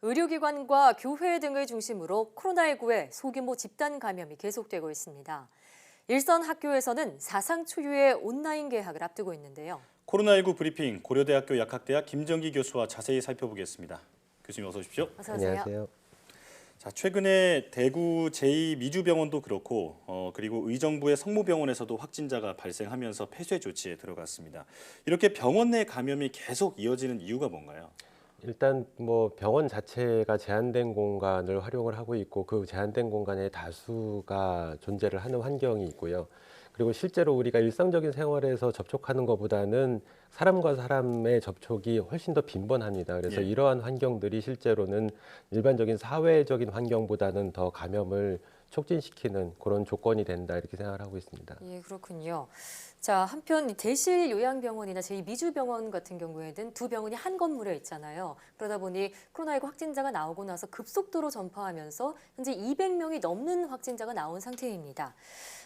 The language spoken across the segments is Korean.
의료기관과 교회 등을 중심으로 코로나19의 소규모 집단 감염이 계속되고 있습니다. 일선 학교에서는 사상 초유의 온라인 개학을 앞두고 있는데요. 코로나19 브리핑 고려대학교 약학대학 김정기 교수와 자세히 살펴보겠습니다. 교수님 어서 오십시오. 어서 오세요. 안녕하세요. 자, 최근에 대구 제2미주병원도 그렇고 그리고 의정부의 성모병원에서도 확진자가 발생하면서 폐쇄 조치에 들어갔습니다. 이렇게 병원 내 감염이 계속 이어지는 이유가 뭔가요? 일단 뭐 병원 자체가 제한된 공간을 활용을 하고 있고 그 제한된 공간에 다수가 존재를 하는 환경이 있고요. 그리고 실제로 우리가 일상적인 생활에서 접촉하는 것보다는 사람과 사람의 접촉이 훨씬 더 빈번합니다. 그래서 예. 이러한 환경들이 실제로는 일반적인 사회적인 환경보다는 더 감염을 촉진시키는 그런 조건이 된다 이렇게 생각을 하고 있습니다. 예, 그렇군요. 자, 한편 대실 요양병원이나 제2미주병원 같은 경우에는 두 병원이 한 건물에 있잖아요. 그러다 보니 코로나19 확진자가 나오고 나서 급속도로 전파하면서 현재 200명이 넘는 확진자가 나온 상태입니다.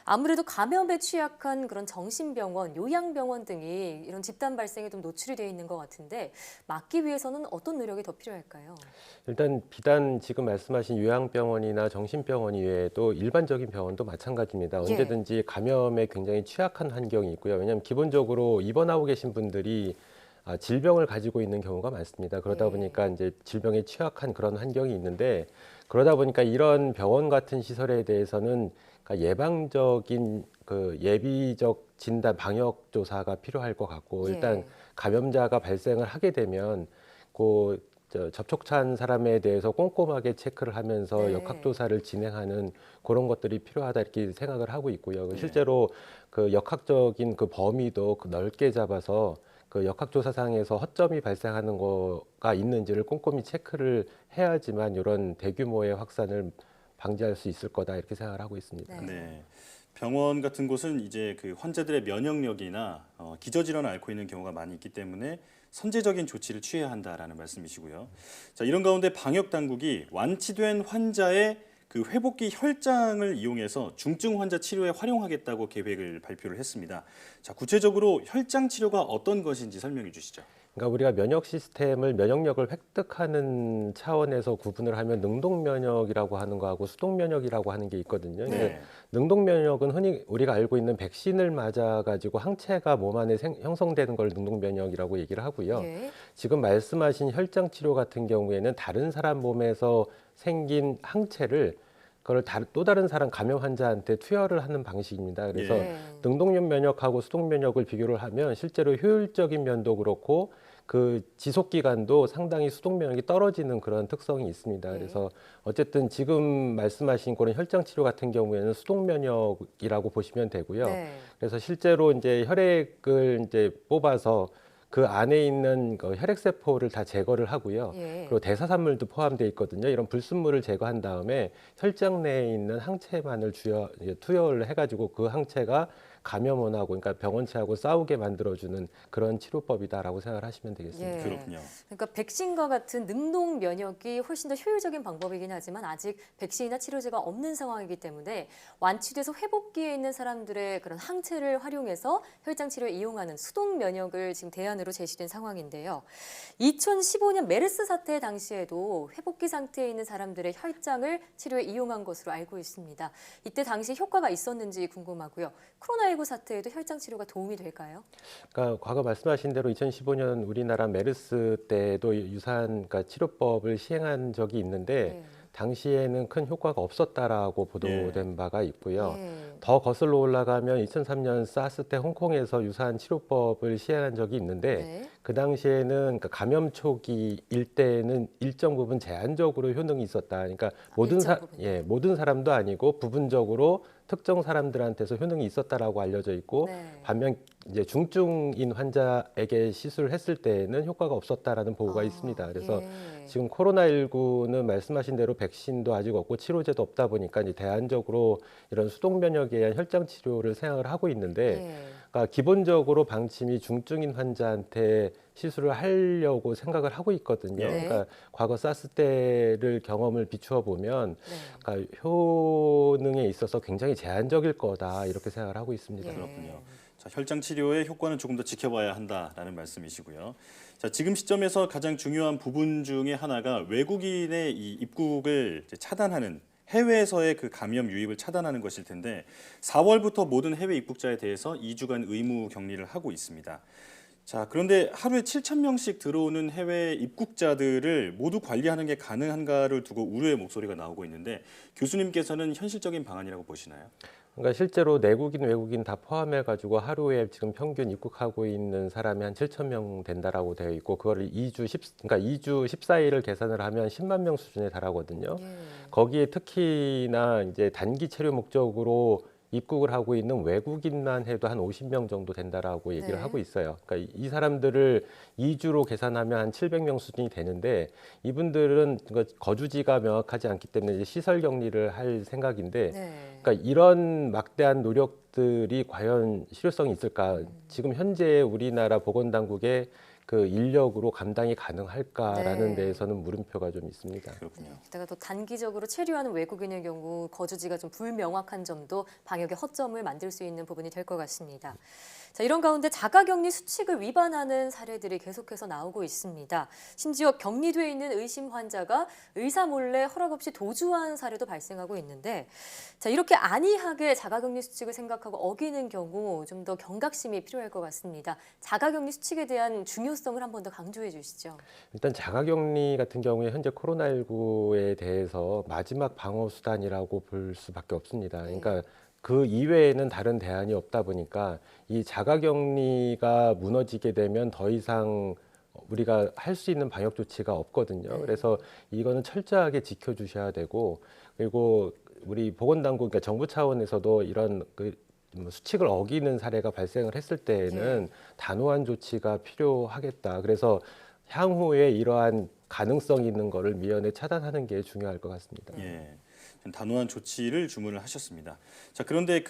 아무래도 감염에 취약한 그런 정신병원, 요양병원 등이 이런 집단 발생에 좀 노출이 되어 있는 것 같은데 막기 위해서는 어떤 노력이 더 필요할까요? 일단 비단 지금 말씀하신 요양병원이나 정신병원 이외에도 일반적인 병원도 마찬가지입니다. 예. 언제든지 감염에 굉장히 취약한 환경이 있고요. 왜냐하면 기본적으로 입원하고 계신 분들이 질병을 가지고 있는 경우가 많습니다. 그러다 예. 보니까 이제 질병에 취약한 그런 환경이 있는데 그러다 보니까 이런 병원 같은 시설에 대해서는 그러니까 예방적인 그 예비적 진단 방역 조사가 필요할 것 같고 일단 예. 감염자가 발생을 하게 되면 그 접촉한 사람에 대해서 꼼꼼하게 체크를 하면서 네. 역학조사를 진행하는 그런 것들이 필요하다 이렇게 생각을 하고 있고요. 네. 실제로 그 역학적인 그 범위도 넓게 잡아서 그 역학조사상에서 허점이 발생하는 거가 있는지를 꼼꼼히 체크를 해야지만 이런 대규모의 확산을 방지할 수 있을 거다 이렇게 생각을 하고 있습니다. 네. 네. 병원 같은 곳은 이제 그 환자들의 면역력이나 기저질환을 앓고 있는 경우가 많이 있기 때문에 선제적인 조치를 취해야 한다라는 말씀이시고요. 자, 이런 가운데 방역 당국이 완치된 환자의 그 회복기 혈장을 이용해서 중증 환자 치료에 활용하겠다고 계획을 발표를 했습니다. 자, 구체적으로 혈장 치료가 어떤 것인지 설명해 주시죠. 그러니까 우리가 면역 시스템을 면역력을 획득하는 차원에서 구분을 하면 능동 면역이라고 하는 거하고 수동 면역이라고 하는 게 있거든요. 네. 능동 면역은 흔히 우리가 알고 있는 백신을 맞아 가지고 항체가 몸 안에 형성되는 걸 능동 면역이라고 얘기를 하고요. 예. 지금 말씀하신 혈장 치료 같은 경우에는 다른 사람 몸에서 생긴 항체를 그걸 또 다른 사람 감염 환자한테 투여를 하는 방식입니다. 그래서 예. 능동 면역하고 수동 면역을 비교를 하면 실제로 효율적인 면도 그렇고 그 지속 기간도 상당히 수동 면역이 떨어지는 그런 특성이 있습니다. 네. 그래서 어쨌든 지금 말씀하신 그런 혈장 치료 같은 경우에는 수동 면역이라고 보시면 되고요. 네. 그래서 실제로 이제 혈액을 이제 뽑아서 그 안에 있는 그 혈액 세포를 다 제거를 하고요. 예. 그리고 대사산물도 포함되어 있거든요. 이런 불순물을 제거한 다음에 혈장 내에 있는 항체만을 투여를 해가지고 그 항체가 감염원하고 그러니까 병원체하고 싸우게 만들어주는 그런 치료법이다라고 생각을 하시면 되겠습니다. 예. 그렇군요. 그러니까 백신과 같은 능동 면역이 훨씬 더 효율적인 방법이긴 하지만 아직 백신이나 치료제가 없는 상황이기 때문에 완치돼서 회복기에 있는 사람들의 그런 항체를 활용해서 혈장 치료에 이용하는 수동 면역을 지금 대안으로 제시된 상황인데요. 2015년 메르스 사태 당시에도 회복기 상태에 있는 사람들의 혈장을 치료에 이용한 것으로 알고 있습니다. 이때 당시 효과가 있었는지 궁금하고요. 코로나19 사태에도 혈장 치료가 도움이 될까요? 그러니까 과거 말씀하신 대로 2015년 우리나라 메르스 때도 유사한 그러니까 치료법을 시행한 적이 있는데 네. 당시에는 큰 효과가 없었다라고 보도된 예. 바가 있고요. 예. 더 거슬러 올라가면 2003년 사스 때 홍콩에서 유사한 치료법을 시행한 적이 있는데 네. 그 당시에는 그러니까 감염 초기일 때는 일정 부분 제한적으로 효능이 있었다. 그러니까 일정 부분요. 모든 사람도 아니고 부분적으로 특정 사람들한테서 효능이 있었다라고 알려져 있고 네. 반면 이제 중증인 환자에게 시술을 했을 때에는 효과가 없었다라는 보고가 있습니다. 그래서 예. 지금 코로나19는 말씀하신 대로 백신도 아직 없고 치료제도 없다 보니까 이제 대안적으로 이런 수동 면역에 의한 혈장 치료를 생각을 하고 있는데 예. 그러니까 기본적으로 방침이 중증인 환자한테 시술을 하려고 생각을 하고 있거든요. 네. 그러니까 과거 사스 때를 경험을 비추어 보면 네. 그러니까 효능에 있어서 굉장히 제한적일 거다 이렇게 생각을 하고 있습니다. 예. 그렇군요. 자, 자, 혈장 치료의 효과는 조금 더 지켜봐야 한다라는 말씀이시고요. 자, 지금 시점에서 가장 중요한 부분 중에 하나가 외국인의 이 입국을 이제 차단하는 해외에서의 그 감염 유입을 차단하는 것일 텐데 4월부터 모든 해외 입국자에 대해서 2주간 의무 격리를 하고 있습니다. 자, 그런데 하루에 7,000명씩 들어오는 해외 입국자들을 모두 관리하는 게 가능한가를 두고 우려의 목소리가 나오고 있는데 교수님께서는 현실적인 방안이라고 보시나요? 그러니까 실제로 내국인, 외국인 다 포함해가지고 하루에 지금 평균 입국하고 있는 사람이 한 7,000명 된다라고 되어 있고 그거를 2주 14일을 계산을 하면 10만 명 수준에 달하거든요. 예. 거기에 특히나 이제 단기 체류 목적으로 입국을 하고 있는 외국인만 해도 한 50명 정도 된다라고 얘기를 네. 하고 있어요. 그러니까 이 사람들을 2주로 계산하면 한 700명 수준이 되는데 이분들은 거주지가 명확하지 않기 때문에 이제 시설 격리를 할 생각인데 네. 그러니까 이런 막대한 노력들이 과연 실효성이 있을까? 지금 현재 우리나라 보건당국의 그 인력으로 감당이 가능할까라는 네. 데에서는 물음표가 좀 있습니다. 그렇군요. 게다가 또 단기적으로 체류하는 외국인의 경우 거주지가 좀 불명확한 점도 방역의 허점을 만들 수 있는 부분이 될 것 같습니다. 자, 이런 가운데 자가격리 수칙을 위반하는 사례들이 계속해서 나오고 있습니다. 심지어 격리돼 있는 의심 환자가 의사 몰래 허락 없이 도주한 사례도 발생하고 있는데 자, 이렇게 안이하게 자가격리 수칙을 생각하고 어기는 경우 좀 더 경각심이 필요할 것 같습니다. 자가격리 수칙에 대한 중요성을 한 번 더 강조해 주시죠. 일단 자가격리 같은 경우에 현재 코로나19에 대해서 마지막 방어 수단이라고 볼 수밖에 없습니다. 그러니까 그 이외에는 다른 대안이 없다 보니까 이 자가격리가 무너지게 되면 더 이상 우리가 할 수 있는 방역 조치가 없거든요. 네. 그래서 이거는 철저하게 지켜주셔야 되고 그리고 우리 보건당국, 그러니까 정부 차원에서도 이런 수칙을 어기는 사례가 발생을 했을 때에는 단호한 조치가 필요하겠다. 그래서 향후에 이러한 가능성 있는 거를 미연에 차단하는 게 중요할 것 같습니다. 예. 단호한 조치를 주문을 하셨습니다. 자, 그런데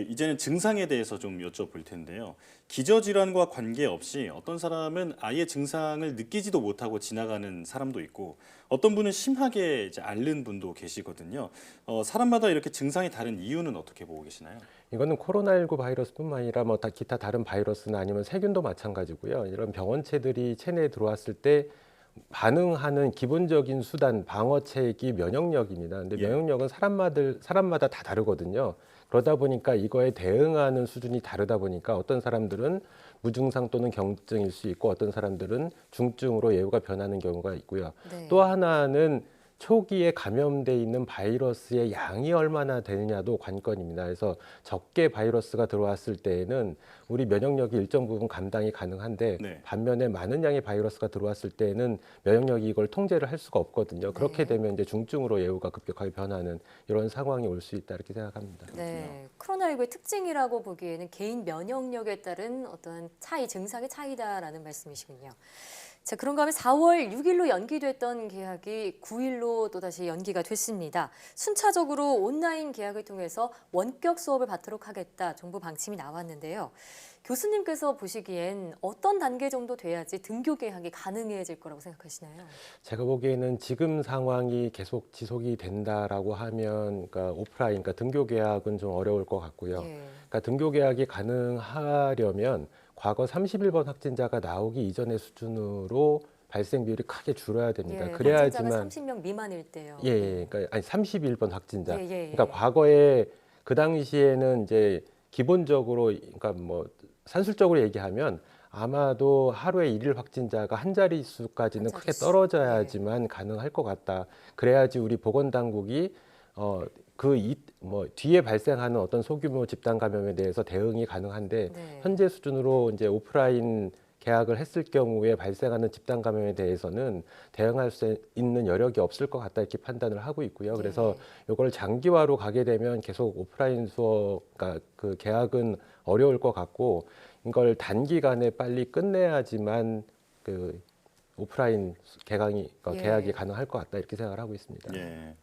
이제는 증상에 대해서 좀 여쭤볼 텐데요. 기저질환과 관계없이 어떤 사람은 아예 증상을 느끼지도 못하고 지나가는 사람도 있고 어떤 분은 심하게 이제 앓는 분도 계시거든요. 사람마다 이렇게 증상이 다른 이유는 어떻게 보고 계시나요? 이거는 코로나19 바이러스뿐만 아니라 기타 다른 바이러스나 아니면 세균도 마찬가지고요. 이런 병원체들이 체내에 들어왔을 때 반응하는 기본적인 수단 방어책이 면역력입니다. 근데 예. 면역력은 사람마다 다 다르거든요. 그러다 보니까 이거에 대응하는 수준이 다르다 보니까 어떤 사람들은 무증상 또는 경증일 수 있고 어떤 사람들은 중증으로 예후가 변하는 경우가 있고요. 네. 또 하나는 초기에 감염돼 있는 바이러스의 양이 얼마나 되느냐도 관건입니다. 그래서 적게 바이러스가 들어왔을 때에는 우리 면역력이 일정 부분 감당이 가능한데 네. 반면에 많은 양의 바이러스가 들어왔을 때에는 면역력이 이걸 통제를 할 수가 없거든요. 그렇게 되면 이제 중증으로 예후가 급격하게 변하는 이런 상황이 올 수 있다 이렇게 생각합니다. 네, 코로나19의 특징이라고 보기에는 개인 면역력에 따른 어떤 증상의 차이다라는 말씀이시군요. 자, 그런가 하면 4월 6일로 연기됐던 계약이 9일로 또다시 연기가 됐습니다. 순차적으로 온라인 계약을 통해서 원격 수업을 받도록 하겠다 정부 방침이 나왔는데요. 교수님께서 보시기엔 어떤 단계 정도 돼야지 등교 계약이 가능해질 거라고 생각하시나요? 제가 보기에는 지금 상황이 계속 지속이 된다라고 하면 그러니까 오프라인, 그러니까 등교 계약은 좀 어려울 것 같고요. 예. 그러니까 등교 계약이 가능하려면 과거 31번 확진자가 나오기 이전의 수준으로 발생 비율이 크게 줄어야 됩니다. 예, 그래야지만 확진자가 30명 미만일 때요. 그러니까 아니 31번 확진자. 예. 그러니까 과거에 그 당시에는 이제 기본적으로 그러니까 산술적으로 얘기하면 아마도 하루에 일일 확진자가 한 자릿수까지는 한 크게 자릿수. 떨어져야지만 가능할 것 같다. 그래야지 우리 보건당국이 뒤에 발생하는 어떤 소규모 집단 감염에 대해서 대응이 가능한데 네. 현재 수준으로 이제 오프라인 계약을 했을 경우에 발생하는 집단 감염에 대해서는 대응할 수 있는 여력이 없을 것 같다 이렇게 판단을 하고 있고요. 그래서 이걸 장기화로 가게 되면 계속 오프라인 수업, 그러니까 그 계약은 어려울 것 같고 이걸 단기간에 빨리 끝내야지만 그 오프라인 계약이 가능할 것 같다 이렇게 생각을 하고 있습니다. 예.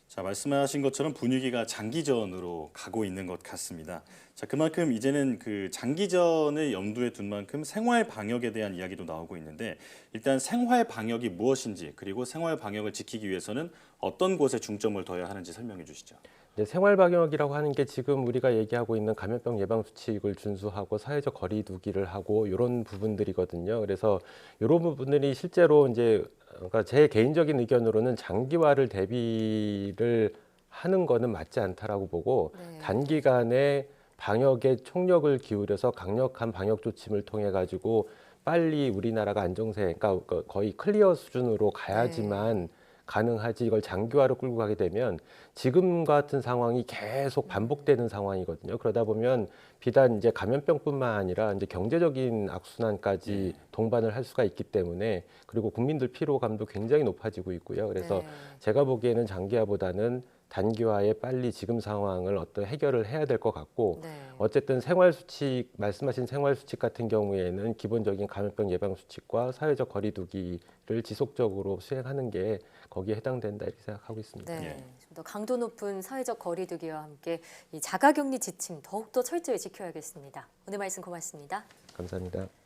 자, 말씀하신 것처럼 분위기가 장기전으로 가고 있는 것 같습니다. 자, 그만큼 이제는 그 장기전을 염두에 둔 만큼 생활 방역에 대한 이야기도 나오고 있는데 일단 생활 방역이 무엇인지 그리고 생활 방역을 지키기 위해서는 어떤 곳에 중점을 둬야 하는지 설명해 주시죠. 이제 생활 방역이라고 하는 게 지금 우리가 얘기하고 있는 감염병 예방 수칙을 준수하고 사회적 거리 두기를 하고 이런 부분들이거든요. 그래서 이런 부분들이 실제로 이제 그러니까 제 개인적인 의견으로는 장기화를 대비를 하는 거는 맞지 않다라고 보고 네. 단기간에 방역에 총력을 기울여서 강력한 방역 조침을 통해 가지고 빨리 우리나라가 안정세, 그러니까 거의 클리어 수준으로 가야지만 가능하지 이걸 장기화로 끌고 가게 되면 지금 같은 상황이 계속 반복되는 상황이거든요. 그러다 보면 비단 이제 감염병뿐만 아니라 이제 경제적인 악순환까지 동반을 할 수가 있기 때문에 그리고 국민들 피로감도 굉장히 높아지고 있고요. 그래서 네. 제가 보기에는 장기화보다는 단기화에 빨리 지금 상황을 어떤 해결을 해야 될 것 같고 네. 어쨌든 생활수칙 말씀하신 생활수칙 같은 경우에는 기본적인 감염병 예방 수칙과 사회적 거리두기를 지속적으로 수행하는 게 거기에 해당된다 이렇게 생각하고 있습니다. 네. 예. 좀 더 강도 높은 사회적 거리두기와 함께 이 자가격리 지침 더욱더 철저히 지켜야겠습니다. 오늘 말씀 고맙습니다. 감사합니다.